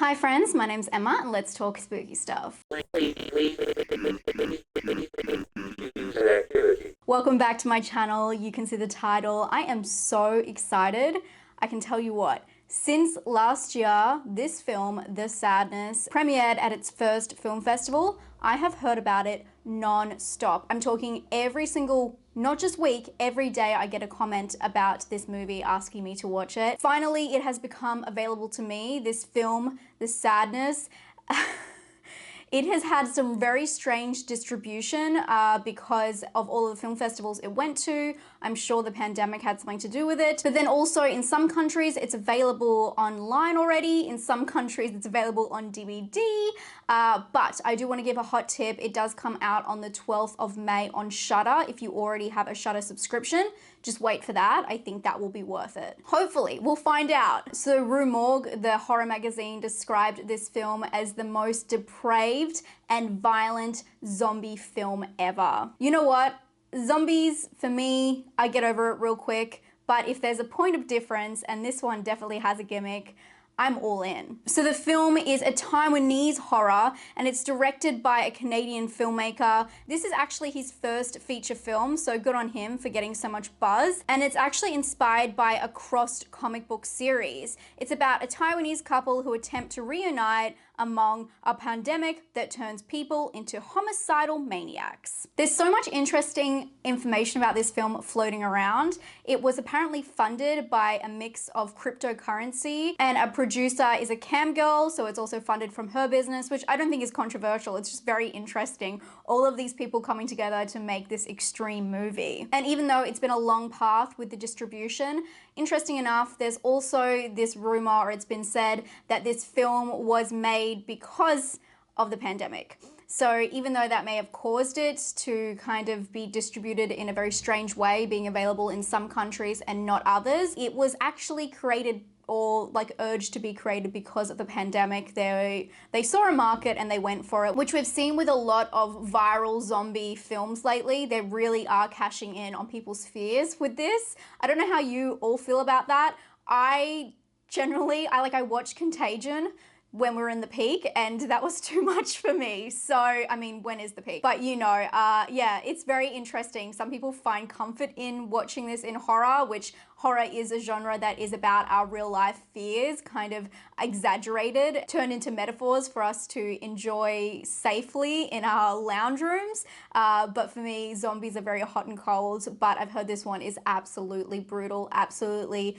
Hi friends, my name's Emma and let's talk spooky stuff. Welcome back to my channel. You can see the title. I am so excited. I can tell you what, since last year, this film, The Sadness, premiered at its first film festival, I have heard about it non-stop. I'm talking every single, not just week, every day I get a comment about this movie asking me to watch it. Finally, it has become available to me, this film, The Sadness. It has had some very strange distribution because of all of the film festivals it went to. I'm sure the pandemic had something to do with it. But then also in some countries it's available online already. In some countries it's available on DVD. But I do want to give a hot tip. It does come out on the 12th of May on Shudder. If you already have a Shudder subscription, just wait for that. I think that will be worth it. Hopefully, we'll find out. So Rue Morgue, the horror magazine, described this film as the most depraved and violent zombie film ever. You know what? Zombies, for me, I get over it real quick, but if there's a point of difference, and this one definitely has a gimmick, I'm all in. So the film is a Taiwanese horror and it's directed by a Canadian filmmaker. This is actually his first feature film, so good on him for getting so much buzz. And it's actually inspired by a crossed comic book series. It's about a Taiwanese couple who attempt to reunite among a pandemic that turns people into homicidal maniacs. There's so much interesting information about this film floating around. It was apparently funded by a mix of cryptocurrency, and a producer is a cam girl, so it's also funded from her business, which I don't think is controversial. It's just very interesting. All of these people coming together to make this extreme movie. And even though it's been a long path with the distribution, interesting enough, there's also this rumor, or it's been said, that this film was made because of the pandemic. So even though that may have caused it to kind of be distributed in a very strange way, being available in some countries and not others, it was actually created or like urged to be created because of the pandemic. They saw a market and they went for it, which we've seen with a lot of viral zombie films lately. They really are cashing in on people's fears with this. I don't know how you all feel about that. I watched Contagion when we were in the peak, and that was too much for me. So, I mean, when is the peak? But you know, yeah, it's very interesting. Some people find comfort in watching this in horror, which horror is a genre that is about our real life fears, kind of exaggerated, turned into metaphors for us to enjoy safely in our lounge rooms. But for me, zombies are very hot and cold, but I've heard this one is absolutely brutal, absolutely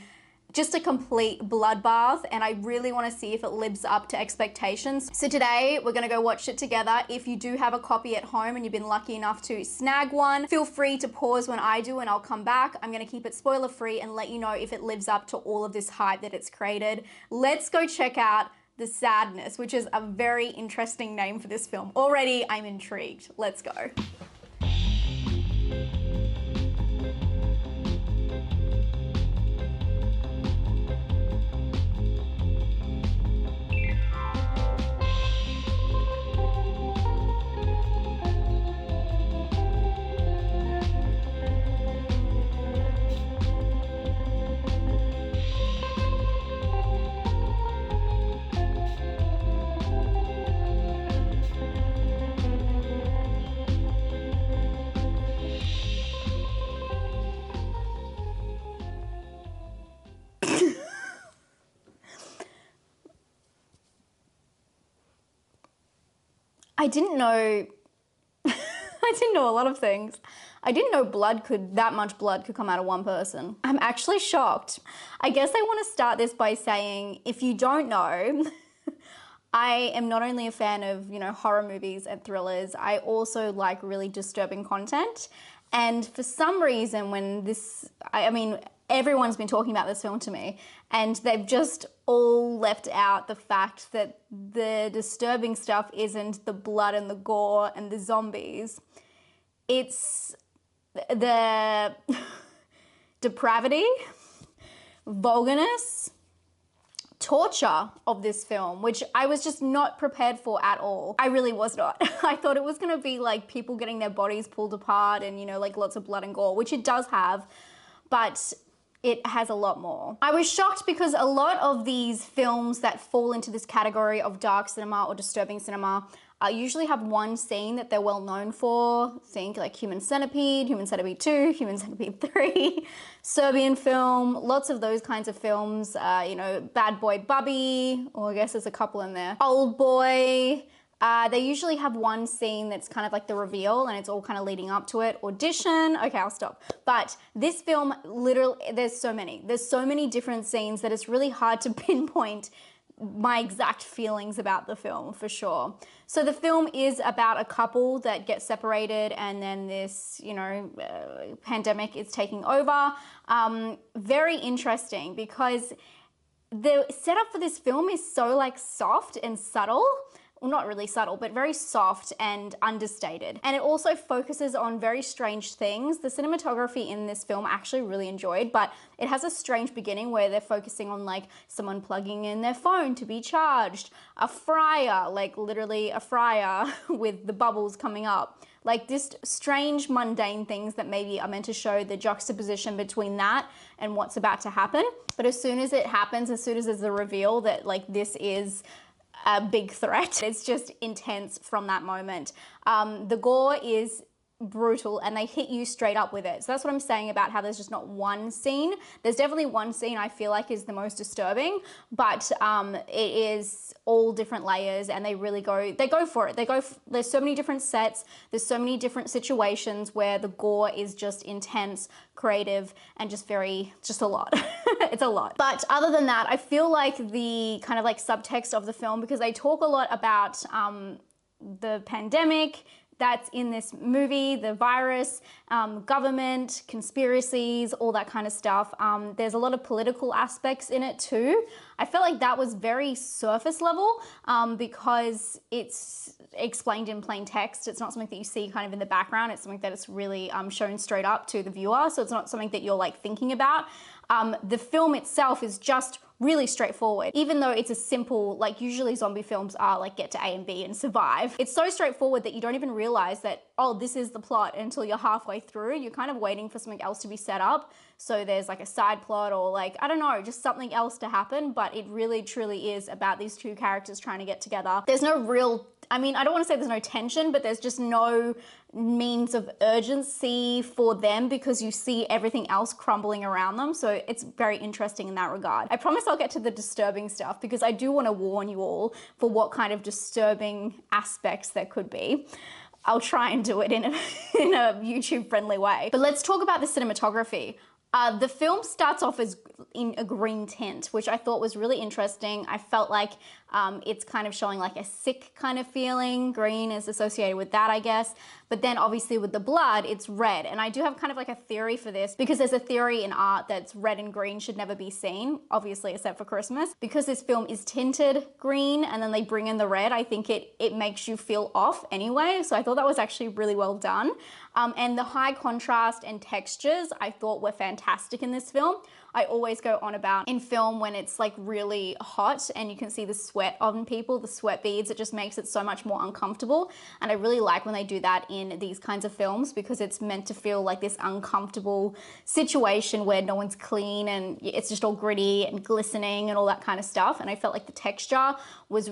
just a complete bloodbath, and I really want to see if it lives up to expectations. So today we're going to go watch it together. If you do have a copy at home and you've been lucky enough to snag one, feel free to pause when I do and I'll come back. I'm going to keep it spoiler free and let you know if it lives up to all of this hype that it's created. Let's go check out The Sadness, which is a very interesting name for this film. Already I'm intrigued. Let's go. I didn't know, I didn't know a lot of things. I didn't know that much blood could come out of one person. I'm actually shocked. I guess I want to start this by saying, if you don't know, I am not only a fan of, you know, horror movies and thrillers, I also like really disturbing content. And for some reason when I mean, everyone's been talking about this film to me, and they've just all left out the fact that the disturbing stuff isn't the blood and the gore and the zombies. It's the depravity, vulgarness, torture of this film, which I was just not prepared for at all. I really was not. I thought it was gonna be like people getting their bodies pulled apart and, you know, like lots of blood and gore, which it does have, but it has a lot more. I was shocked because a lot of these films that fall into this category of dark cinema or disturbing cinema usually have one scene that they're well known for. Think like Human Centipede, Human Centipede 2, Human Centipede 3, Serbian film, lots of those kinds of films, you know, Bad Boy Bubby, or I guess there's a couple in there, Old Boy. They usually have one scene that's kind of like the reveal and it's all kind of leading up to it. Audition, okay, I'll stop. But this film, literally, there's so many different scenes that it's really hard to pinpoint my exact feelings about the film, for sure. So the film is about a couple that get separated and then this, you know, pandemic is taking over. Very interesting because the setup for this film is so like soft and subtle. Well, not really subtle, but very soft and understated. And it also focuses on very strange things. The cinematography in this film I actually really enjoyed, but it has a strange beginning where they're focusing on like someone plugging in their phone to be charged, a fryer, like literally a fryer with the bubbles coming up. Like just strange, mundane things that maybe are meant to show the juxtaposition between that and what's about to happen. But as soon as it happens, as soon as there's the reveal that like this is a big threat, it's just intense from that moment. The gore is brutal and they hit you straight up with it. So that's what I'm saying about how there's just not one scene. There's definitely one scene I feel like is the most disturbing, but it is all different layers and they really go for it. There's so many different sets, there's so many different situations where the gore is just intense, creative, and just a lot. It's a lot. But other than that, I feel like the kind of like subtext of the film, because they talk a lot about the pandemic that's in this movie, the virus, government, conspiracies, all that kind of stuff. There's a lot of political aspects in it too. I felt like that was very surface level because it's explained in plain text. It's not something that you see kind of in the background. It's something that it's really shown straight up to the viewer. So it's not something that you're like thinking about. The film itself is just really straightforward, even though it's a simple, like usually zombie films are like get to A and B and survive. It's so straightforward that you don't even realize that, oh, this is the plot until you're halfway through. You're kind of waiting for something else to be set up. So there's like a side plot or like, I don't know, just something else to happen. But it really truly is about these two characters trying to get together. There's no real, I mean, I don't want to say there's no tension, but there's just no means of urgency for them because you see everything else crumbling around them. So it's very interesting in that regard. I promise I'll get to the disturbing stuff because I do want to warn you all for what kind of disturbing aspects there could be. I'll try and do it in a YouTube friendly way. But let's talk about the cinematography. The film starts off as in a green tint, which I thought was really interesting. I felt like it's kind of showing like a sick kind of feeling. Green is associated with that, I guess. But then obviously with the blood, it's red. And I do have kind of like a theory for this because there's a theory in art that's red and green should never be seen, obviously except for Christmas. Because this film is tinted green and then they bring in the red, I think it makes you feel off anyway. So I thought that was actually really well done. And the high contrast and textures I thought were fantastic in this film. I always go on about in film when it's like really hot and you can see the sweat on people, the sweat beads, it just makes it so much more uncomfortable. And I really like when they do that in these kinds of films because it's meant to feel like this uncomfortable situation where no one's clean and it's just all gritty and glistening and all that kind of stuff. And I felt like the texture was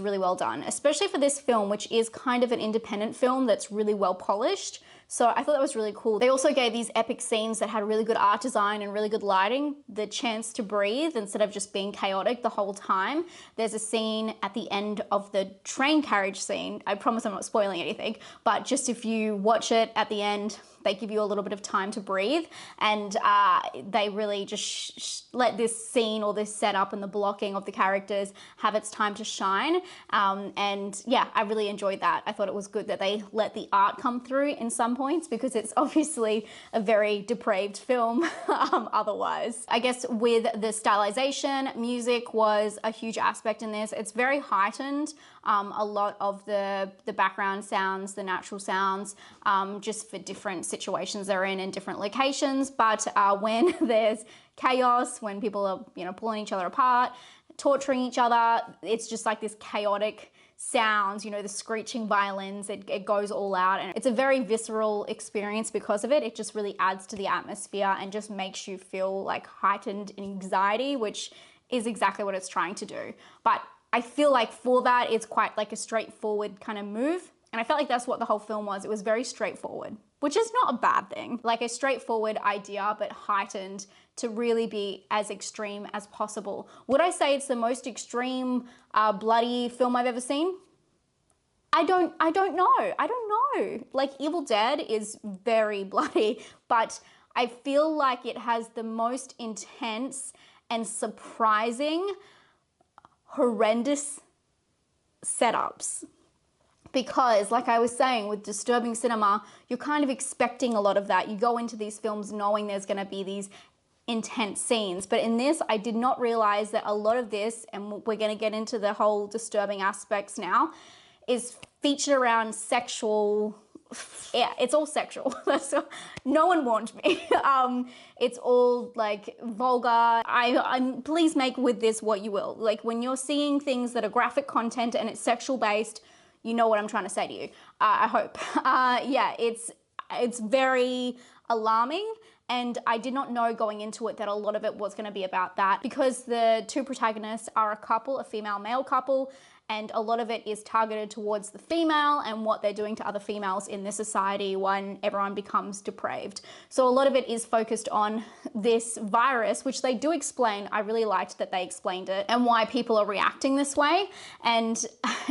really well done, especially for this film, which is kind of an independent film that's really well polished. So I thought that was really cool. They also gave these epic scenes that had really good art design and really good lighting the chance to breathe instead of just being chaotic the whole time. There's a scene at the end of the train carriage scene. I promise I'm not spoiling anything, but just if you watch it at the end, they give you a little bit of time to breathe, and they really just let this scene or this setup and the blocking of the characters have its time to shine. And yeah, I really enjoyed that. I thought it was good that they let the art come through in some points because it's obviously a very depraved film otherwise. I guess with the stylization, music was a huge aspect in this. It's very heightened. A lot of the background sounds, the natural sounds, just for different situations they're in different locations. But when there's chaos, when people are, you know, pulling each other apart, torturing each other. It's just like this chaotic sounds, you know, the screeching violins, it goes all out, and it's a very visceral experience because of it. It just really adds to the atmosphere and just makes you feel like heightened anxiety, which is exactly what it's trying to do. But I feel like for that, it's quite like a straightforward kind of move. And I felt like that's what the whole film was. It was very straightforward, which is not a bad thing. Like a straightforward idea, but heightened to really be as extreme as possible. Would I say it's the most extreme, bloody film I've ever seen? I don't know. Like Evil Dead is very bloody, but I feel like it has the most intense and surprising, horrendous setups. Because like I was saying, with disturbing cinema, you're kind of expecting a lot of that. You go into these films knowing there's going to be these intense scenes. But in this, I did not realize that a lot of this, and we're going to get into the whole disturbing aspects now, is featured around sexual. Yeah, it's all sexual. No one warned me. It's all like vulgar. Please make with this what you will. Like when you're seeing things that are graphic content and it's sexual based, you know what I'm trying to say to you. I hope. Yeah, it's very alarming. And I did not know going into it that a lot of it was going to be about that, because the two protagonists are a couple, a female-male couple, and a lot of it is targeted towards the female and what they're doing to other females in this society when everyone becomes depraved. So a lot of it is focused on this virus, which they do explain. I really liked that they explained it and why people are reacting this way. And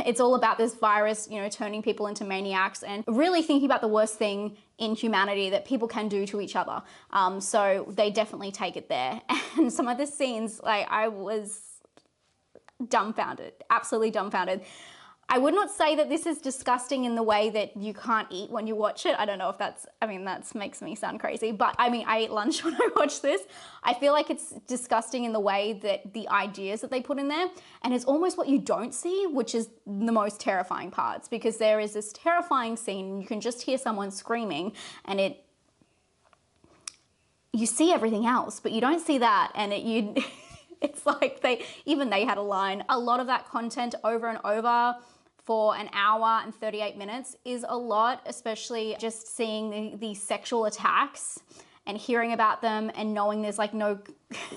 it's all about this virus, you know, turning people into maniacs and really thinking about the worst thing in humanity that people can do to each other. So they definitely take it there. And some of the scenes, like I was dumbfounded, absolutely dumbfounded. I would not say that this is disgusting in the way that you can't eat when you watch it. I don't know if that's, I mean, that makes me sound crazy, but I mean, I ate lunch when I watched this. I feel like it's disgusting in the way that the ideas that they put in there, and it's almost what you don't see, which is the most terrifying parts, because there is this terrifying scene, you can just hear someone screaming, and you see everything else, but you don't see that, and it's like they had a line. A lot of that content over and over for an hour and 38 minutes is a lot, especially just seeing these sexual attacks and hearing about them and knowing there's like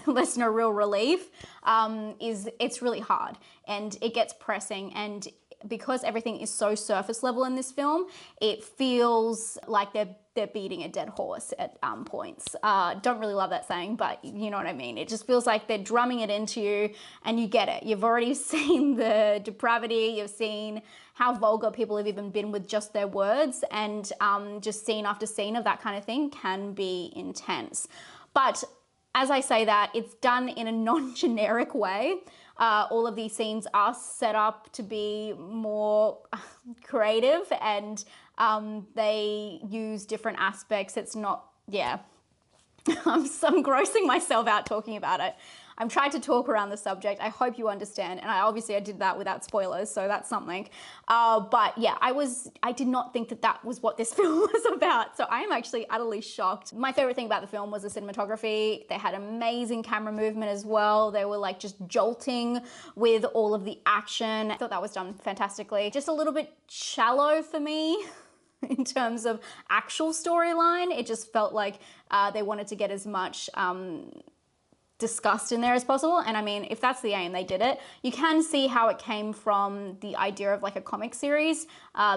there's no real relief. It's really hard, and it gets pressing, and because everything is so surface level in this film, it feels like they're beating a dead horse at points. Don't really love that saying, but you know what I mean. It just feels like they're drumming it into you and you get it. You've already seen the depravity, you've seen how vulgar people have even been with just their words, and just scene after scene of that kind of thing can be intense. But as I say that, it's done in a non-generic way. All of these scenes are set up to be more creative, and they use different aspects. It's not, yeah. I'm grossing myself out talking about it. I'm trying to talk around the subject. I hope you understand. And I did that without spoilers, so that's something. But yeah, I did not think that was what this film was about. So I am actually utterly shocked. My favorite thing about the film was the cinematography. They had amazing camera movement as well. They were like just jolting with all of the action. I thought that was done fantastically. Just a little bit shallow for me. In terms of actual storyline, it just felt like they wanted to get as much disgust in there as possible. And I mean, if that's the aim, they did it. You can see how it came from the idea of like a comic series,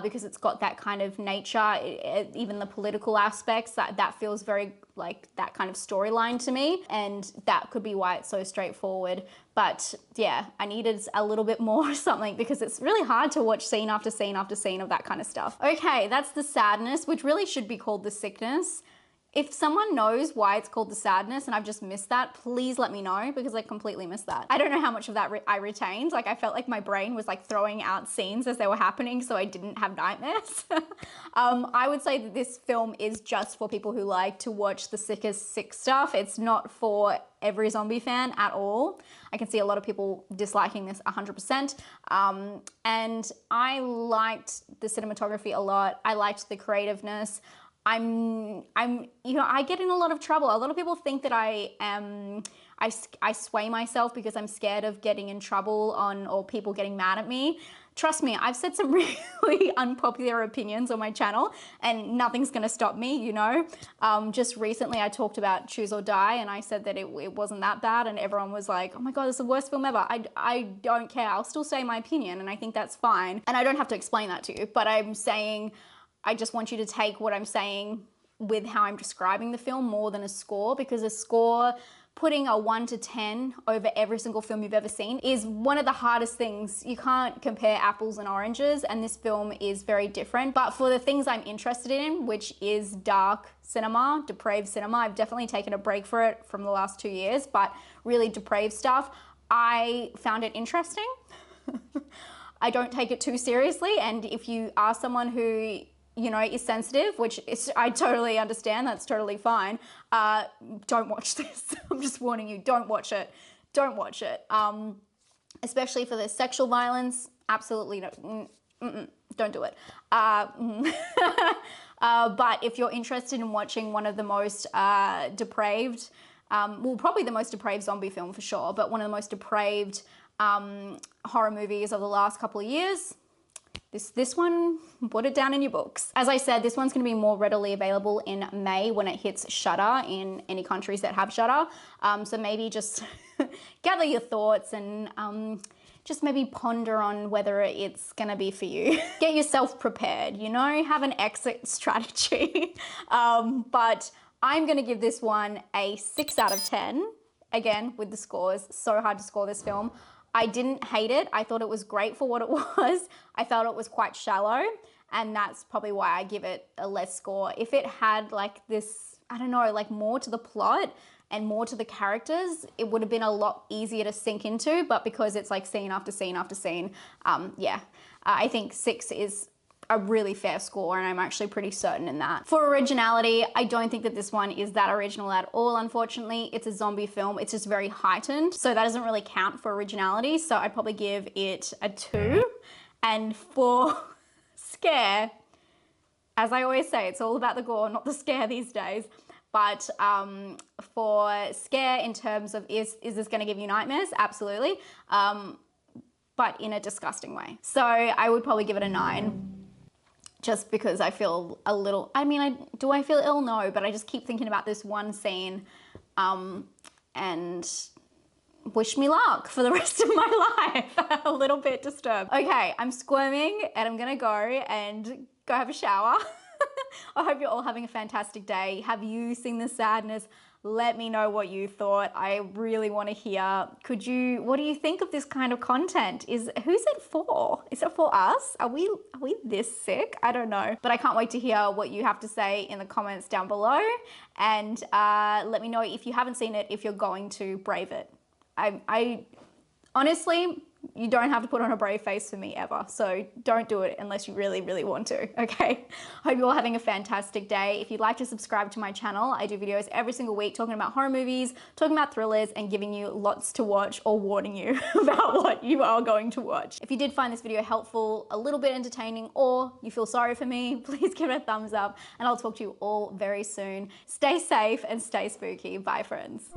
because it's got that kind of nature, even the political aspects, that feels very like that kind of storyline to me. And that could be why it's so straightforward. But yeah, I needed a little bit more something, because it's really hard to watch scene after scene after scene of that kind of stuff. Okay, that's the sadness, which really should be called the sickness. If someone knows why it's called the sadness and I've just missed that, please let me know, because I completely missed that. I don't know how much of that I retained. Like I felt like my brain was like throwing out scenes as they were happening, so I didn't have nightmares. I would say that this film is just for people who like to watch the sickest sick stuff. It's not for every zombie fan at all. I can see a lot of people disliking this 100%. And I liked the cinematography a lot. I liked the creativeness. I get in a lot of trouble. A lot of people think that I am I sway myself because I'm scared of getting in trouble or people getting mad at me. Trust me, I've said some really unpopular opinions on my channel and nothing's gonna stop me, you know? Just recently I talked about Choose or Die and I said that it wasn't that bad and everyone was like, oh my God, it's the worst film ever. I don't care, I'll still say my opinion and I think that's fine. And I don't have to explain that to you, but I'm saying, I just want you to take what I'm saying with how I'm describing the film more than a score, because a score, putting a 1 to 10 over every single film you've ever seen is one of the hardest things. You can't compare apples and oranges, and this film is very different. But for the things I'm interested in, which is dark cinema, depraved cinema, I've definitely taken a break for it from the last 2 years, but really depraved stuff, I found it interesting. I don't take it too seriously, and if you are someone who, you know, is sensitive, which is, I totally understand, that's totally fine, don't watch this. I'm just warning you, don't watch it. Don't watch it. Especially for the sexual violence, absolutely no, don't do it. But if you're interested in watching one of the most depraved, well, probably the most depraved zombie film for sure, but one of the most depraved horror movies of the last couple of years, this one, put it down in your books. As I said, this one's gonna be more readily available in May when it hits Shudder in any countries that have Shudder. So maybe just gather your thoughts and just maybe ponder on whether it's gonna be for you. Get yourself prepared, you know, have an exit strategy. But I'm gonna give this one a 6 out of 10. Again, with the scores, so hard to score this film. I didn't hate it. I thought it was great for what it was. I felt it was quite shallow, and that's probably why I give it a less score. If it had like this, I don't know, like more to the plot and more to the characters, it would have been a lot easier to sink into, but because it's like scene after scene after scene, yeah, I think 6 is a really fair score, and I'm actually pretty certain in that. For originality, I don't think that this one is that original at all, unfortunately. It's a zombie film, it's just very heightened, so that doesn't really count for originality, so I'd probably give it a 2. And for scare, as I always say, it's all about the gore, not the scare these days, but for scare in terms of is this gonna give you nightmares? Absolutely, but in a disgusting way. So I would probably give it a 9. Just because I feel a little, I mean, do I feel ill? No, but I just keep thinking about this one scene and wish me luck for the rest of my life. A little bit disturbed. Okay, I'm squirming and I'm gonna go and go have a shower. I hope you're all having a fantastic day. Have you seen The Sadness? Let me know what you thought. I really want to hear. What do you think of this kind of content? Who's it for? Is it for us? Are we this sick? I don't know. But I can't wait to hear what you have to say in the comments down below. And let me know if you haven't seen it, if you're going to brave it. I honestly, you don't have to put on a brave face for me ever. So don't do it unless you really, really want to, okay? Hope you're all having a fantastic day. If you'd like to subscribe to my channel, I do videos every single week talking about horror movies, talking about thrillers, and giving you lots to watch or warning you about what you are going to watch. If you did find this video helpful, a little bit entertaining, or you feel sorry for me, please give it a thumbs up, and I'll talk to you all very soon. Stay safe and stay spooky. Bye, friends.